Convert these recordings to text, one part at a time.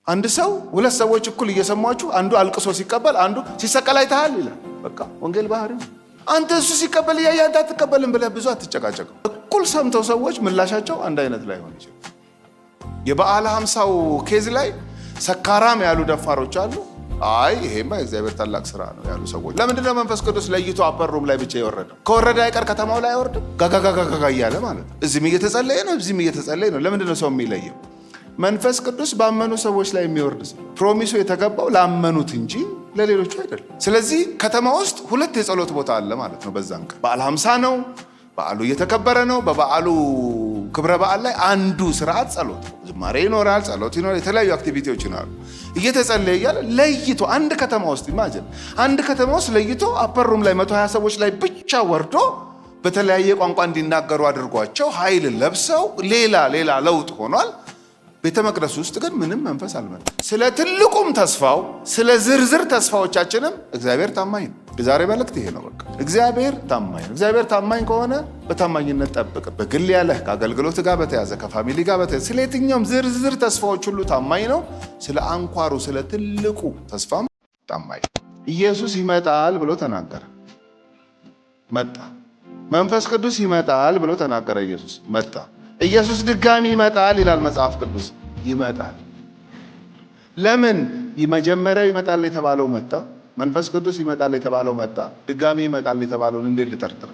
አንድ ሰው ሁለት ሰዎች እኩል እየሰማችሁ አንዱ አልቅሶ ሲቀበል አንዱ ሲሰቀል አይተሃል ይላል። በቃ ወንጌል ባህሪው አንተ እሱ ሲቀበል ያያ አንተ አትቀበልም ብለህ ብዙ አትጨቃጨቁ። እኩል ሰምተው ሰዎች ምላሻቸው አንድ አይነት ላይ ሆነ ይችላል። የበዓለ ሃምሳው ኬዝ ላይ ሰካራም ያሉ ደፋሮች አሉ። አይ ይሄማ እግዚአብሔር ታላቅ ስራ ነው ያሉ ሰዎች። ለምንድነው መንፈስ ቅዱስ ለይቶ አፐር ሩም ላይ ብቻ ይወረደው? ከወረደ አይቀር ከተማው ላይ አይወርድም? ጋጋጋጋጋ እያለ ማለት ነው። እዚህም እየተጸለየ ነው፣ እዚህም እየተጸለየ ነው። ለምንድነው ሰው የሚለየው? መንፈስ ቅዱስ ባመኑ ሰዎች ላይ የሚወርድ ነው። ፕሮሚሱ የተገባው ላመኑት እንጂ ለሌሎቹ አይደለም። ስለዚህ ከተማ ውስጥ ሁለት የጸሎት ቦታ አለ ማለት ነው። በዛን ቀን በዓለ ሃምሳ ነው፣ በዓሉ እየተከበረ ነው። በበዓሉ ክብረ በዓል ላይ አንዱ ስርዓት ጸሎት፣ ዝማሬ ይኖራል፣ ጸሎት ይኖራል፣ የተለያዩ አክቲቪቲዎች ይኖራሉ። እየተጸለየ እያለ ለይቶ አንድ ከተማ ውስጥ ኢማጂን አንድ ከተማ ውስጥ ለይቶ አፐር ሩም ላይ 120 ሰዎች ላይ ብቻ ወርዶ በተለያየ ቋንቋ እንዲናገሩ አድርጓቸው ኃይል ለብሰው ሌላ ለውጥ ሆኗል። ቤተ መቅደስ ውስጥ ግን ምንም መንፈስ አልመጣም። ስለ ትልቁም ተስፋው ስለ ዝርዝር ተስፋዎቻችንም እግዚአብሔር ታማኝ ነው። የዛሬ መልእክት ይሄ ነው። በቃ እግዚአብሔር ታማኝ ነው። እግዚአብሔር ታማኝ ከሆነ በታማኝነት ጠብቅ። በግል ያለህ ከአገልግሎት ጋር በተያዘ ከፋሚሊ ጋር በተያዘ ስለ የትኛውም ዝርዝር ተስፋዎች ሁሉ ታማኝ ነው። ስለ አንኳሩ ስለ ትልቁ ተስፋም ታማኝ። ኢየሱስ ይመጣል ብሎ ተናገረ፣ መጣ። መንፈስ ቅዱስ ይመጣል ብሎ ተናገረ፣ ኢየሱስ መጣ። ኢየሱስ ድጋሚ ይመጣል ይላል መጽሐፍ ቅዱስ። ይመጣል። ለምን? መጀመሪያው ይመጣል የተባለው መጣ። መንፈስ ቅዱስ ይመጣል የተባለው መጣ። ድጋሚ ይመጣል የተባለውን እንዴት ልጠርጥር?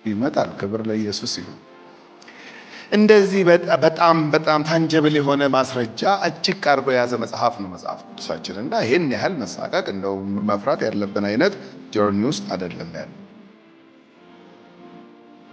ይመጣል። ክብር ለኢየሱስ ይሁን። እንደዚህ በጣም ታንጀብል የሆነ ማስረጃ እጅግ አድርጎ የያዘ መጽሐፍ ነው መጽሐፍ ቅዱሳችን እና ይህን ያህል መሳቀቅ እንደው መፍራት ያለብን አይነት ጆርኒ ውስጥ አይደለም ያለ